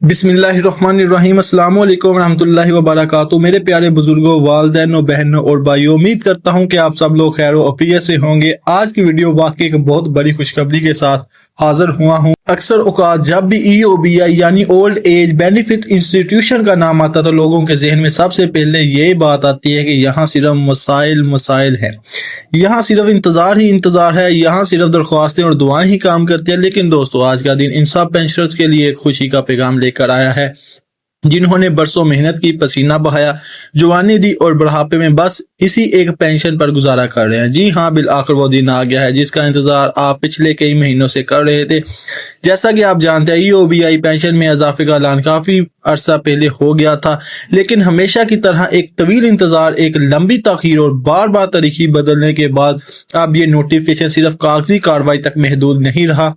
बिस्मिल्लाहिर्रहमानिर्रहीम, अस्सलाम वालेकुम रहमतुल्लाहि व बरकातुहू। मेरे प्यारे बुजुर्गों, वालिदैन, बहनों और भाइयों, उम्मीद करता हूँ कि आप सब लोग खैर आफियत से होंगे। आज की वीडियो वाकई एक बहुत बड़ी खुशखबरी के साथ हाजिर हुआ हूँ। अक्सर औकात जब भी EOBI यानी ओल्ड एज बेनिफिट इंस्टीट्यूशन का नाम आता तो लोगों के जहन में सबसे पहले ये बात आती है कि यहाँ सिर्फ मसाइल है, यहाँ सिर्फ इंतजार ही इंतजार है, यहाँ सिर्फ दरख्वास्तें और दुआएं ही काम करती है। लेकिन दोस्तों, आज का दिन इन सब पेंशनर्स के लिए एक खुशी का पैगाम लेकर आया है, जिन्होंने बरसों मेहनत की, पसीना बहाया, जवानी दी और बुढ़ापे में बस इसी एक पेंशन पर गुजारा कर रहे हैं। जी हाँ, बिल आखिर वो दिन आ गया है जिसका इंतजार आप पिछले कई महीनों से कर रहे थे। जैसा कि आप जानते हैं, EOBI पेंशन में इजाफे का ऐलान काफी अरसा पहले हो गया था, लेकिन हमेशा की तरह एक तवील इंतजार, एक लंबी ताखीर और बार बार तारीखी बदलने के बाद अब ये नोटिफिकेशन सिर्फ कागजी कार्रवाई तक महदूद नहीं रहा,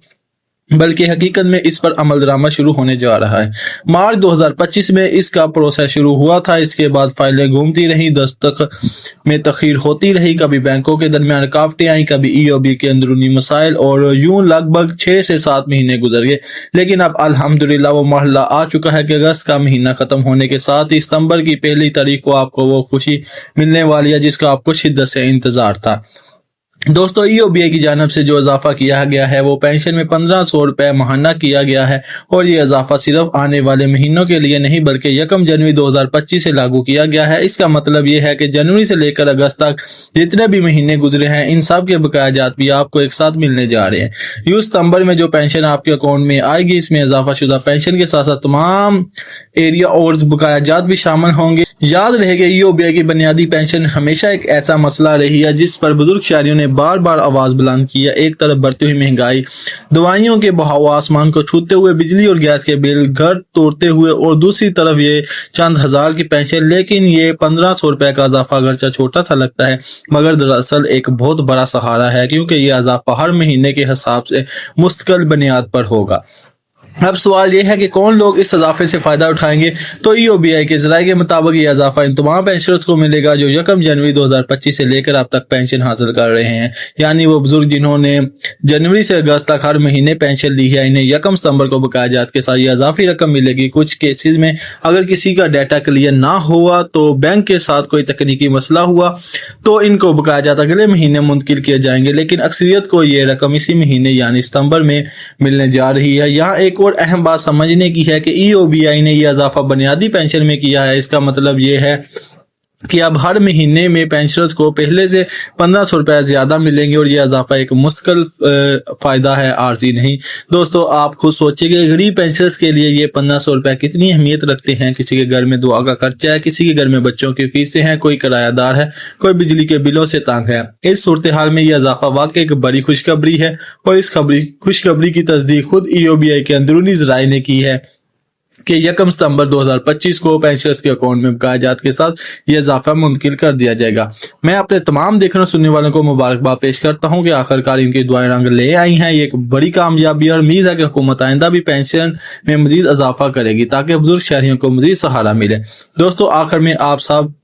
बल्कि हकीकत में इस पर अमल दरामद शुरू होने जा रहा है। मार्च 2025 में इसका प्रोसेस शुरू हुआ था। इसके बाद फाइलें घूमती रहीं, दस्तखत में तखीर होती रही, कभी बैंकों के दरमियान रुकावटें आई, कभी EOB के अंदरूनी मसाइल, और यूं लगभग 6 से 7 महीने गुजर गए। लेकिन अब अल्हम्दुलिल्लाह वो मरहला आ चुका है कि अगस्त का महीना खत्म होने के साथ ही सितंबर की पहली तारीख को आपको वो खुशी मिलने वाली है जिसका आपको शिद्दत से इंतजार था। दोस्तों, EOBI की जानब से जो इजाफा किया गया है वो पेंशन में 1500 रुपए माहाना किया गया है, और ये इजाफा सिर्फ आने वाले महीनों के लिए नहीं बल्कि 1 जनवरी 2025 से लागू किया गया है। इसका मतलब ये है कि जनवरी से लेकर अगस्त तक जितने भी महीने गुजरे हैं, इन सब के बकाया जात भी आपको एक साथ मिलने जा रहे हैं। यूं सितंबर में जो पेंशन आपके अकाउंट में आएगी, इसमें इजाफा शुदा पेंशन के साथ साथ तमाम एरिया और बकाया जात भी शामिल होंगे। याद रहेगा, EOBI की बुनियादी पेंशन हमेशा एक ऐसा मसला रही है जिस पर बुजुर्ग शहरियों ने बार बार आवाज बुलंद की है। एक तरफ बढ़ती हुई महंगाई, दवाइयों के बहाव आसमान को छूते हुए, बिजली और गैस के बिल घर तोड़ते हुए, और दूसरी तरफ ये चंद हजार की पेंशन। लेकिन ये 1500 रुपए का इजाफा अगरचा छोटा सा लगता है, मगर दरअसल एक बहुत बड़ा सहारा है, क्योंकि ये इजाफा हर महीने के हिसाब से मुस्तकिल बुनियाद पर होगा। अब सवाल यह है कि कौन लोग इस इजाफे से फायदा उठाएंगे। तो EOBI के जराये के मुताबिक ये इजाफा इन तमाम पेंशनर्स को मिलेगा जो 1 जनवरी 2025 से लेकर अब तक पेंशन हासिल कर रहे हैं। यानी वो बुजुर्ग जिन्होंने जनवरी से अगस्त तक हर महीने पेंशन ली है, इन्हें 1 सितंबर को बकाया जात के साथ ये इजाफी रकम मिलेगी। कुछ केसेस में अगर किसी का डाटा क्लियर ना हुआ, तो बैंक के साथ कोई तकनीकी मसला हुआ, तो इनको बकाया जात अगले महीने मुंतकिल किए जाएंगे, लेकिन अक्सरियत को ये रकम इसी महीने यानी सितंबर में मिलने जा रही है। यहाँ एक और अहम बात समझने की है कि EOBI ने यह इजाफा बुनियादी पेंशन में किया है। इसका मतलब यह है कि अब हर महीने में पेंशनर्स को पहले से 1500 रुपए ज्यादा मिलेंगे, और यह इजाफा एक मुस्तकिल फायदा है, आर्जी नहीं। दोस्तों, आप खुद सोचिए कि गरीब पेंशनर्स के लिए ये 1500 रुपए कितनी अहमियत रखते हैं। किसी के घर में दुआ का खर्चा है, किसी के घर में बच्चों की फीसें हैं, कोई किरायादार है, कोई बिजली के बिलों से तंग है। इस सूरत हाल में यह इजाफा वाकई एक बड़ी खुशखबरी है, और इस खुशखबरी की तस्दीक खुद EOBI के अंदरूनी जराये ने की है कि 1 सितंबर 2025 को पेंशनर्स के अकाउंट में बकाया जात के साथ यह इजाफा मुंतकिल कर दिया जाएगा। मैं अपने तमाम देखने और सुनने वालों को मुबारकबाद पेश करता हूं कि आखिरकार इनकी दुआएं रंग ले आई हैं। ये एक बड़ी कामयाबी है, और उम्मीद है कि हुकूमत आइंदा भी पेंशन में मजीद इजाफा करेगी ताकि बुजुर्ग शहरियों को मजीद सहारा मिले। दोस्तों, आखिर में आप सब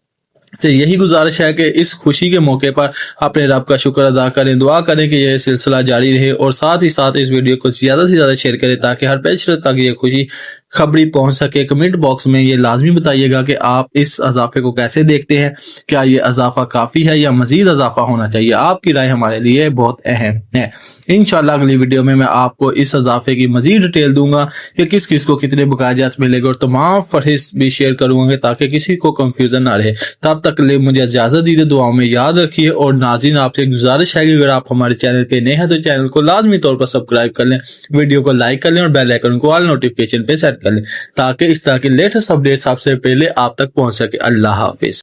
से यही गुजारिश है कि इस खुशी के मौके पर अपने रब का शुक्र अदा करें, दुआ करें कि यह सिलसिला जारी रहे, और साथ ही साथ इस वीडियो को ज्यादा से ज्यादा शेयर करें ताकि हर पेंशनर तक ये खुशी खबरी पहुंच सके। कमेंट बॉक्स में ये लाजमी बताइएगा कि आप इस इजाफे को कैसे देखते हैं। क्या ये इजाफा काफी है या मजीद इजाफा होना चाहिए? आपकी राय हमारे लिए बहुत अहम है। इंशाल्लाह अगली वीडियो में मैं आपको इस इजाफे की मजीद डिटेल दूंगा कि किस किस को कितने बकाया जात मिलेगा, और तमाम फहरिस्त भी शेयर करूंगा ताकि किसी को कंफ्यूजन ना रहे। तब तक ले मुझे इजाजत दीजिए, दुआओं में याद रखिए। और नाज़रीन, आपसे गुजारिश है कि अगर आप हमारे चैनल पे नए हैं तो चैनल को लाजमी तौर पर सब्सक्राइब कर लें, वीडियो को लाइक कर लें, और बेल आइकन को ऑल नोटिफिकेशन पे सेट कर लें ताकि इस तरह के लेटेस्ट अपडेट्स सबसे पहले आप तक पहुंच सके। अल्लाह हाफिज।